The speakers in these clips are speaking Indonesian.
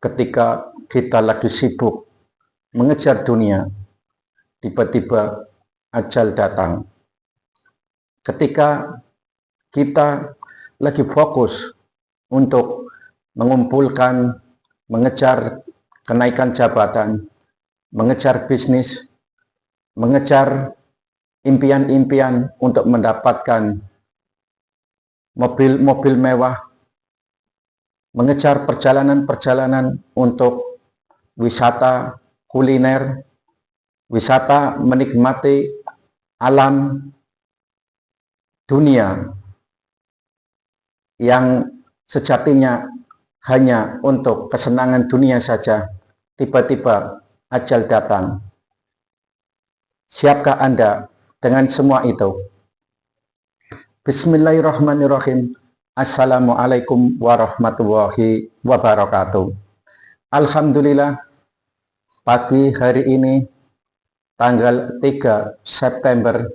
ketika kita lagi sibuk mengejar dunia, tiba-tiba ajal datang. Ketika kita lagi fokus untuk mengumpulkan, mengejar kenaikan jabatan, mengejar bisnis, mengejar impian-impian untuk mendapatkan mobil-mobil mewah, mengejar perjalanan-perjalanan untuk wisata kuliner, wisata menikmati alam dunia yang sejatinya hanya untuk kesenangan dunia saja. Tiba-tiba ajal datang. Siapkah Anda dengan semua itu? Bismillahirrahmanirrahim. Assalamualaikum warahmatullahi wabarakatuh. Alhamdulillah, pagi hari ini tanggal 3 September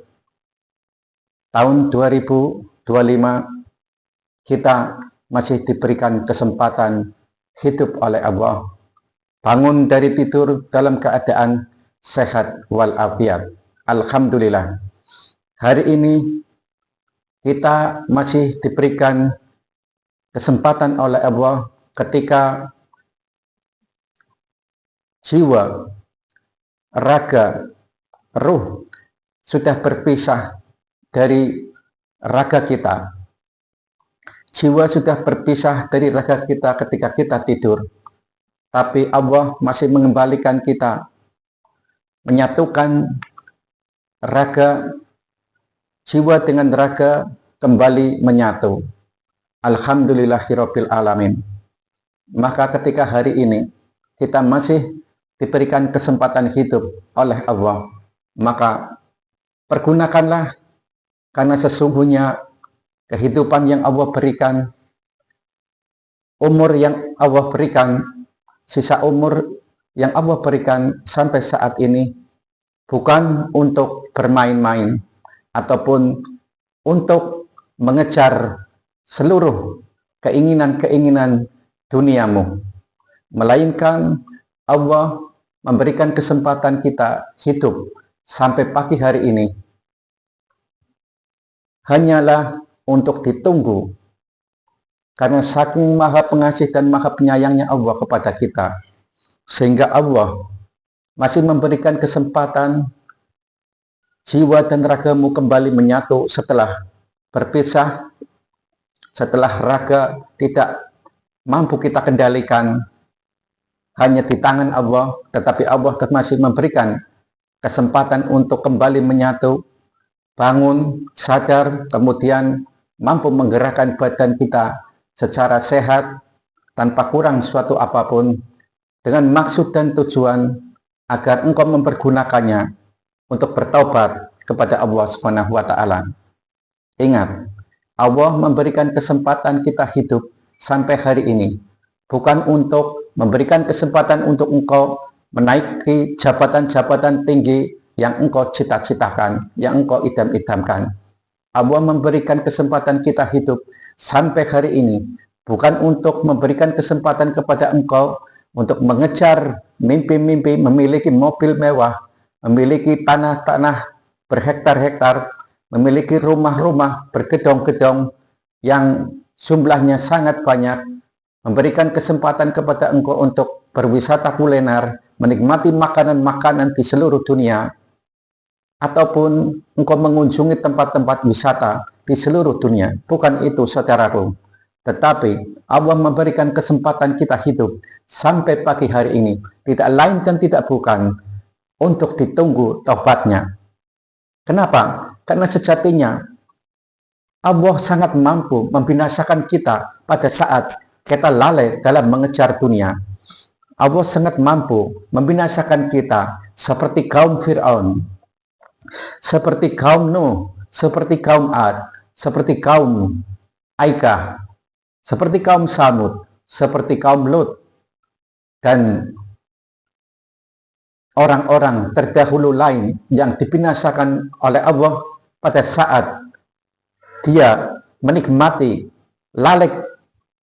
tahun 2025 kita masih diberikan kesempatan hidup oleh Allah, bangun dari tidur dalam keadaan sehat walafiat. Alhamdulillah, hari ini kita masih diberikan kesempatan oleh Allah ketika jiwa, raga, ruh sudah berpisah dari raga kita. Jiwa sudah berpisah dari raga kita ketika kita tidur. Tapi Allah masih mengembalikan kita, menyatukan raga, jiwa dengan raga kembali menyatu. Alhamdulillahirabbil alamin. Maka ketika hari ini kita masih diberikan kesempatan hidup oleh Allah, maka pergunakanlah, karena sesungguhnya kehidupan yang Allah berikan, umur yang Allah berikan, sisa umur yang Allah berikan sampai saat ini bukan untuk bermain-main ataupun untuk mengejar seluruh keinginan-keinginan duniamu, melainkan Allah memberikan kesempatan kita hidup sampai pagi hari ini hanyalah untuk ditunggu, karena saking maha pengasih dan maha penyayangnya Allah kepada kita, sehingga Allah masih memberikan kesempatan jiwa dan ragamu kembali menyatu setelah berpisah, setelah raga tidak mampu kita kendalikan hanya di tangan Allah, tetapi Allah masih memberikan kesempatan untuk kembali menyatu, bangun, sadar, kemudian mampu menggerakkan badan kita secara sehat tanpa kurang suatu apapun, dengan maksud dan tujuan agar engkau mempergunakannya untuk bertaubat kepada Allah Subhanahu wa Ta'ala. Ingat, Allah memberikan kesempatan kita hidup sampai hari ini bukan untuk memberikan kesempatan untuk engkau menaiki jabatan-jabatan tinggi yang engkau cita-citakan, yang engkau idam-idamkan. Allah memberikan kesempatan kita hidup sampai hari ini bukan untuk memberikan kesempatan kepada engkau untuk mengejar mimpi-mimpi, memiliki mobil mewah, memiliki tanah-tanah berhektar-hektar, memiliki rumah-rumah bergedong-gedong yang jumlahnya sangat banyak, memberikan kesempatan kepada engkau untuk berwisata kuliner, menikmati makanan-makanan di seluruh dunia, ataupun engkau mengunjungi tempat-tempat wisata di seluruh dunia. Bukan itu saudaraku, tetapi Allah memberikan kesempatan kita hidup sampai pagi hari ini tidak lain dan tidak bukan untuk ditunggu taubatnya. Kenapa? Karena sejatinya Allah sangat mampu membinasakan kita pada saat kita lalai dalam mengejar dunia. Allah sangat mampu membinasakan kita seperti kaum Fir'aun, seperti kaum Nuh, seperti kaum Ad, seperti kaum Aikah, seperti kaum Samud, seperti kaum Lut, dan orang-orang terdahulu lain yang dibinasakan oleh Allah pada saat dia menikmati lalai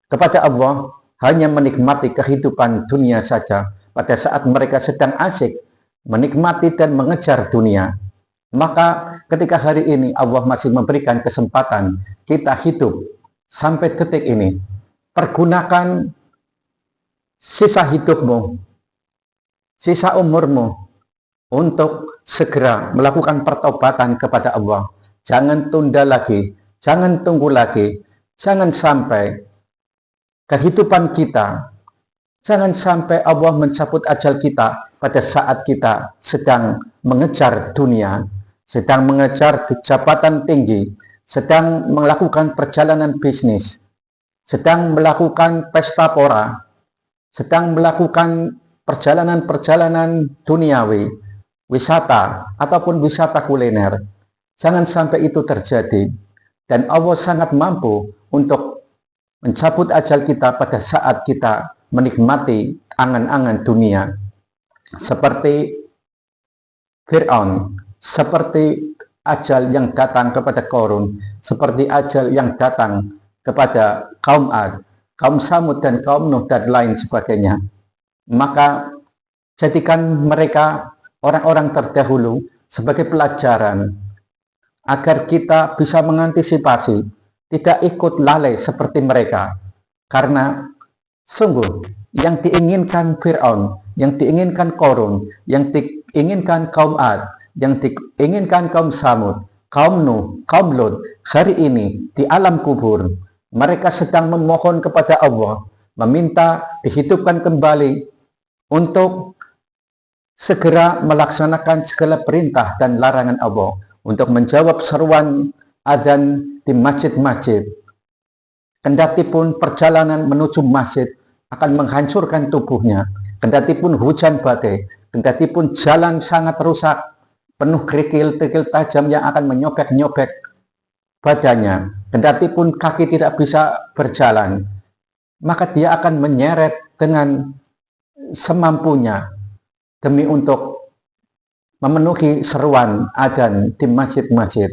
kepada Allah, hanya menikmati kehidupan dunia saja pada saat mereka sedang asik menikmati dan mengejar dunia. Maka ketika hari ini Allah masih memberikan kesempatan kita hidup sampai detik ini, pergunakan sisa hidupmu, sisa umurmu untuk segera melakukan pertobatan kepada Allah. Jangan tunda lagi, jangan tunggu lagi, jangan sampai kehidupan kita, jangan sampai Allah mencabut ajal kita pada saat kita sedang mengejar dunia, sedang mengejar jabatan tinggi, sedang melakukan perjalanan bisnis, sedang melakukan pesta pora, sedang melakukan perjalanan-perjalanan duniawi, wisata ataupun wisata kuliner. Jangan sampai itu terjadi, dan Allah sangat mampu untuk mencabut ajal kita pada saat kita menikmati angan-angan dunia, seperti Fir'aun, seperti ajal yang datang kepada Korun, seperti ajal yang datang kepada kaum Ad, kaum Samud dan kaum Nuh dan lain sebagainya. Maka jadikan mereka orang-orang terdahulu sebagai pelajaran agar kita bisa mengantisipasi, tidak ikut lalai seperti mereka. Karena sungguh yang diinginkan Fir'aun, yang diinginkan Korun, yang diinginkan kaum Ad, yang diinginkan kaum Samud, kaum Nuh, kaum Lut, hari ini di alam kubur mereka sedang memohon kepada Allah, meminta dihidupkan kembali untuk segera melaksanakan segala perintah dan larangan Allah, untuk menjawab seruan adzan di masjid-masjid. Kendati pun perjalanan menuju masjid akan menghancurkan tubuhnya, kendati pun hujan badai, kendati pun jalan sangat rusak, penuh kerikil-kerikil tajam yang akan menyobek-nyobek badannya, kendati pun kaki tidak bisa berjalan, maka dia akan menyeret dengan semampunya demi untuk memenuhi seruan adzan di masjid-masjid,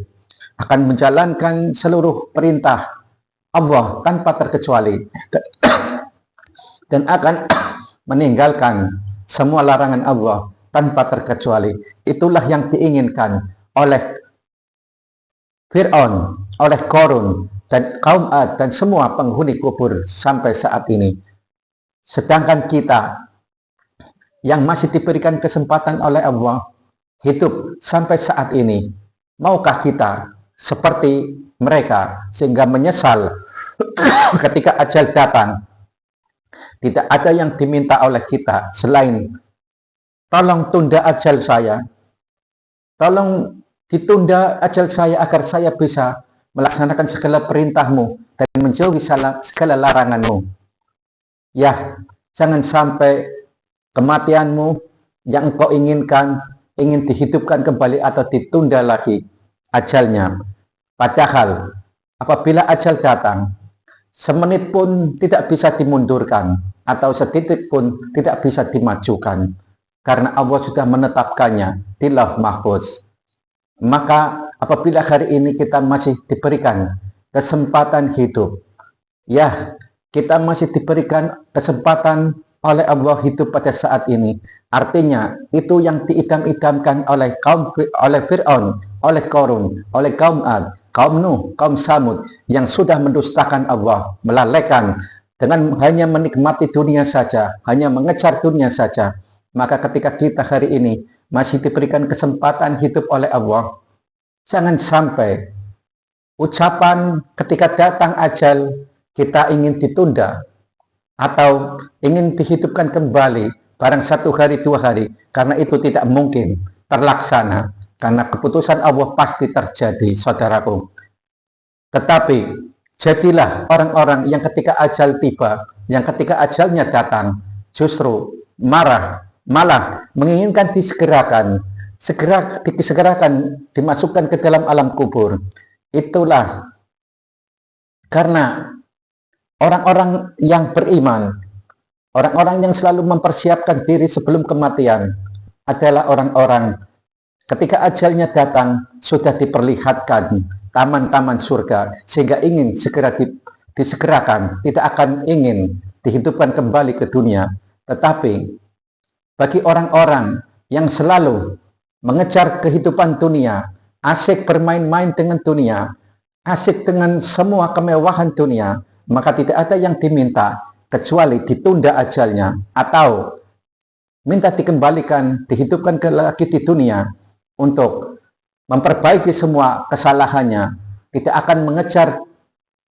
akan menjalankan seluruh perintah Allah tanpa terkecuali, dan akan meninggalkan semua larangan Allah tanpa terkecuali. Itulah yang diinginkan oleh Fir'aun, oleh Korun, dan kaum Ad, dan semua penghuni kubur sampai saat ini. Sedangkan kita yang masih diberikan kesempatan oleh Allah hidup sampai saat ini, maukah kita seperti mereka sehingga menyesal ketika ajal datang? Tidak ada yang diminta oleh kita selain tolong tunda ajal saya, tolong ditunda ajal saya agar saya bisa melaksanakan segala perintahmu dan menjauhi segala laranganmu. Ya, jangan sampai kematianmu yang engkau inginkan ingin dihidupkan kembali atau ditunda lagi ajalnya. Padahal apabila ajal datang, semenit pun tidak bisa dimundurkan atau setitik pun tidak bisa dimajukan, karena Allah sudah menetapkannya di Lauh Mahfuz. Maka apabila hari ini kita masih diberikan kesempatan hidup, ya, kita masih diberikan kesempatan oleh Allah hidup pada saat ini, artinya itu yang diidam-idamkan oleh Fir'aun, oleh Korun, oleh kaum Ad, kaum Nuh, kaum Samud yang sudah mendustakan Allah, melalaikan dengan hanya menikmati dunia saja, hanya mengejar dunia saja. Maka ketika kita hari ini masih diberikan kesempatan hidup oleh Allah, jangan sampai ucapan ketika datang ajal kita ingin ditunda atau ingin dihidupkan kembali barang 1 hari 2 hari, karena itu tidak mungkin terlaksana, karena keputusan Allah pasti terjadi, saudaraku. Tetapi jadilah orang-orang yang ketika ajal tiba, yang ketika ajalnya datang, justru malah menginginkan disegerakan, dimasukkan ke dalam alam kubur. Itulah karena orang-orang yang beriman, orang-orang yang selalu mempersiapkan diri sebelum kematian adalah orang-orang ketika ajalnya datang sudah diperlihatkan taman-taman surga, sehingga ingin segera disegerakan, tidak akan ingin dihidupkan kembali ke dunia. Tetapi bagi orang-orang yang selalu mengejar kehidupan dunia, asik bermain-main dengan dunia, asik dengan semua kemewahan dunia, maka tidak ada yang diminta kecuali ditunda ajalnya atau minta dikembalikan, dihidupkan lagi di dunia untuk memperbaiki semua kesalahannya, tidak akan mengejar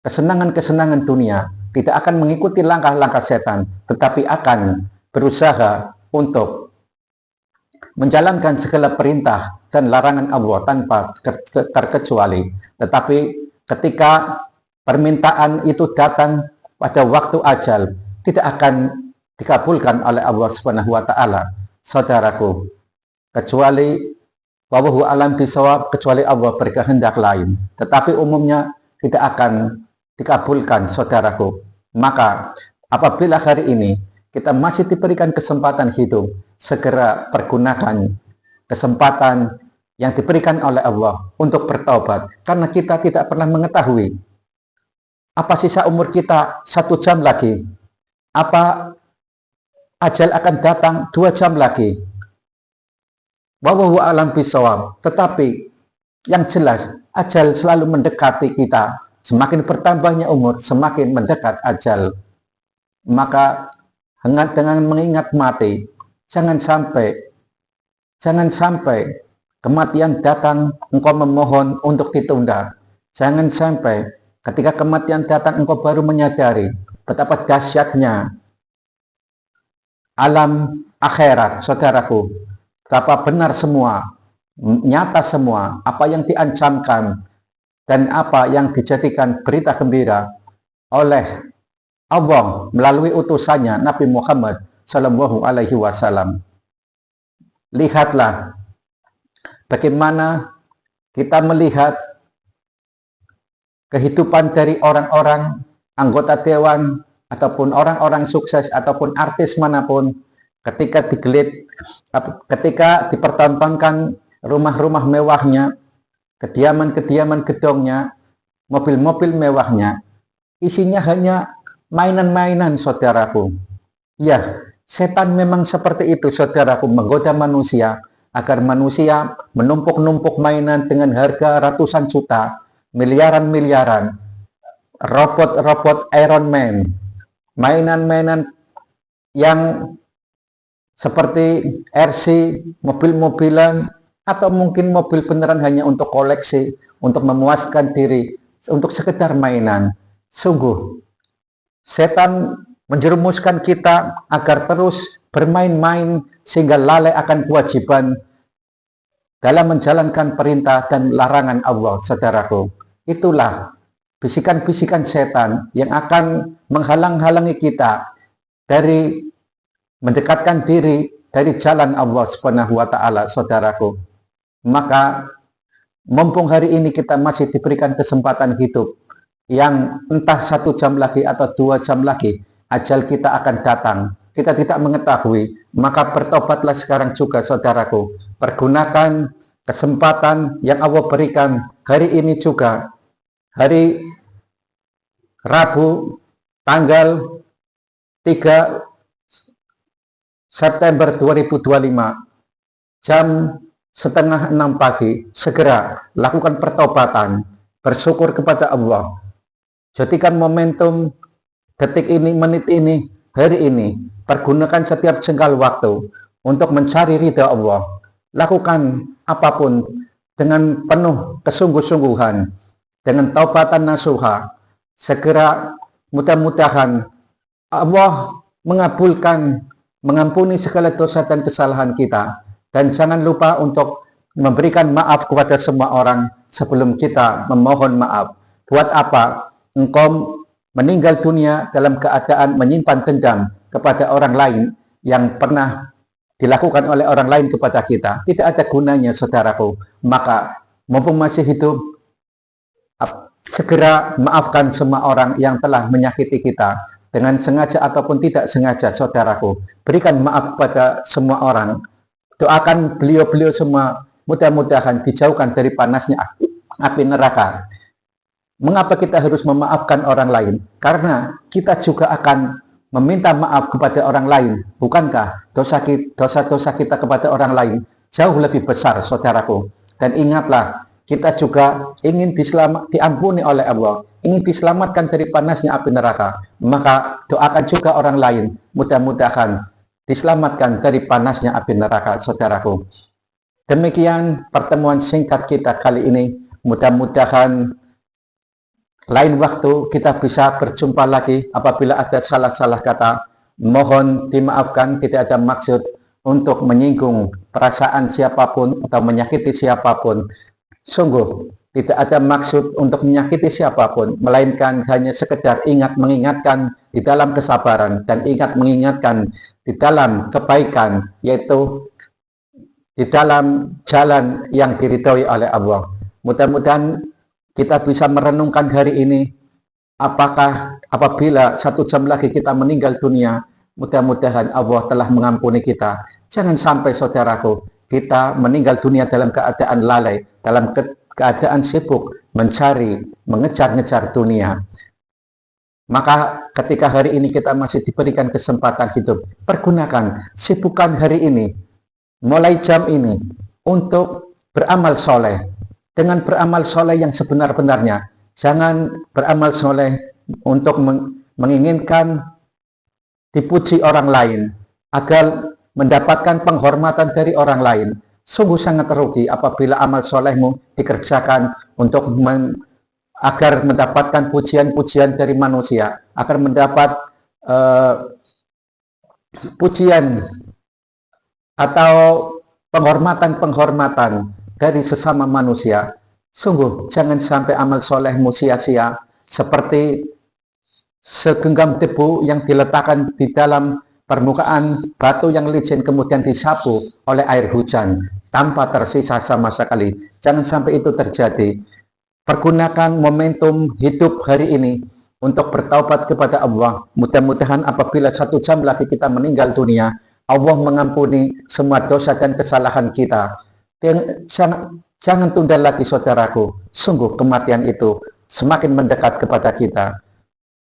kesenangan-kesenangan dunia, tidak akan mengikuti langkah-langkah setan, tetapi akan berusaha untuk menjalankan segala perintah dan larangan Allah tanpa terkecuali. Tetapi ketika permintaan itu datang pada waktu ajal, tidak akan dikabulkan oleh Allah Subhanahu wa taala, saudaraku, kecuali wallahu alam bisawab, kecuali Allah berkehendak lain. Tetapi umumnya tidak akan dikabulkan, saudaraku. Maka apabila hari ini kita masih diberikan kesempatan hidup, segera pergunakan kesempatan yang diberikan oleh Allah untuk bertobat, karena kita tidak pernah mengetahui apa sisa umur kita 1 jam lagi, apa ajal akan datang 2 jam lagi. Wallahu a'lam bishawab. Tetapi yang jelas, ajal selalu mendekati kita. Semakin bertambahnya umur, semakin mendekat ajal. Maka dengan mengingat mati, jangan sampai kematian datang engkau memohon untuk ditunda. Jangan sampai ketika kematian datang engkau baru menyadari betapa dahsyatnya alam akhirat, saudaraku. Betapa benar semua, nyata semua, apa yang diancamkan dan apa yang dijadikan berita gembira oleh Allah melalui utusannya Nabi Muhammad Shallallahu Alaihi Wasallam. Lihatlah bagaimana kita melihat kehidupan dari orang-orang anggota dewan ataupun orang-orang sukses ataupun artis manapun, ketika dipertontonkan rumah-rumah mewahnya, kediaman-kediaman gedongnya, mobil-mobil mewahnya, isinya hanya mainan-mainan, saudaraku. Ya, setan memang seperti itu, saudaraku, menggoda manusia agar manusia menumpuk-numpuk mainan dengan harga ratusan juta, miliaran-miliaran, robot-robot Iron Man, mainan-mainan yang seperti RC, mobil-mobilan, atau mungkin mobil beneran hanya untuk koleksi, untuk memuaskan diri, untuk sekedar mainan. Sungguh, setan menjerumuskan kita agar terus bermain-main sehingga lalai akan kewajiban dalam menjalankan perintah dan larangan Allah, saudaraku. Itulah bisikan-bisikan setan yang akan menghalang-halangi kita dari mendekatkan diri dari jalan Allah Subhanahu wa taala, saudaraku. Maka mumpung hari ini kita masih diberikan kesempatan hidup yang entah 1 jam lagi atau 2 jam lagi ajal kita akan datang, kita tidak mengetahui, maka bertobatlah sekarang juga, saudaraku. Pergunakan kesempatan yang Allah berikan hari ini juga, hari Rabu tanggal 3 September 2025 jam setengah 6 pagi, segera lakukan pertobatan, bersyukur kepada Allah. Jadikan momentum detik ini, menit ini, hari ini, pergunakan setiap jengkal waktu untuk mencari ridha Allah. Lakukan apapun dengan penuh kesungguh-sungguhan, dengan taubatan nasuha. Segera, mudah-mudahan Allah mengabulkan, mengampuni segala dosa dan kesalahan kita. Dan jangan lupa untuk memberikan maaf kepada semua orang sebelum kita memohon maaf. Buat apa engkau meninggal dunia dalam keadaan menyimpan dendam kepada orang lain yang pernah dilakukan oleh orang lain kepada kita? Tidak ada gunanya, saudaraku. Maka mumpung masih hidup, segera maafkan semua orang yang telah menyakiti kita dengan sengaja ataupun tidak sengaja, saudaraku. Berikan maaf kepada semua orang. Doakan beliau-beliau semua, mudah-mudahan dijauhkan dari panasnya api neraka. Mengapa kita harus memaafkan orang lain? Karena kita juga akan meminta maaf kepada orang lain, bukankah dosa-dosa kita kepada orang lain jauh lebih besar, saudaraku? Dan ingatlah, kita juga ingin diampuni oleh Allah, ingin diselamatkan dari panasnya api neraka. Maka doakan juga orang lain, mudah-mudahan diselamatkan dari panasnya api neraka, saudaraku. Demikian pertemuan singkat kita kali ini. Mudah-mudahan lain waktu kita bisa berjumpa lagi. Apabila ada salah-salah kata, mohon dimaafkan. Tidak ada maksud untuk menyinggung perasaan siapapun atau menyakiti siapapun. Sungguh tidak ada maksud untuk menyakiti siapapun, melainkan hanya sekedar mengingatkan di dalam kesabaran dan mengingatkan di dalam kebaikan, yaitu di dalam jalan yang diridhoi oleh Allah. Mudah-mudahan kita bisa merenungkan hari ini, apakah apabila 1 jam lagi kita meninggal dunia, mudah-mudahan Allah telah mengampuni kita. Jangan sampai, saudaraku, kita meninggal dunia dalam keadaan lalai, dalam keadaan sibuk mengejar-ngejar dunia. Maka ketika hari ini kita masih diberikan kesempatan hidup, pergunakan, sibukkan hari ini, mulai jam ini, untuk beramal soleh. Dengan beramal soleh yang sebenar-benarnya. Jangan beramal soleh untuk menginginkan dipuji orang lain, agar mendapatkan penghormatan dari orang lain. Sungguh sangat rugi apabila amal solehmu dikerjakan untuk agar mendapatkan pujian-pujian dari manusia, agar mendapat pujian atau penghormatan-penghormatan dari sesama manusia. Sungguh jangan sampai amal solehmu sia-sia, seperti segenggam debu yang diletakkan di dalam permukaan batu yang licin kemudian disapu oleh air hujan tanpa tersisa sama sekali. Jangan sampai itu terjadi. Pergunakan momentum hidup hari ini untuk bertaubat kepada Allah. Mudah-mudahan apabila 1 jam lagi kita meninggal dunia, Allah mengampuni semua dosa dan kesalahan kita. Jangan tunda lagi, saudaraku. Sungguh kematian itu semakin mendekat kepada kita.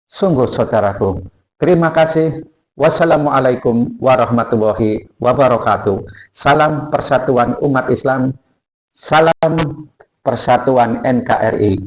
Sungguh, saudaraku. Terima kasih. Wassalamualaikum warahmatullahi wabarakatuh. Salam persatuan umat Islam. Salam persatuan NKRI.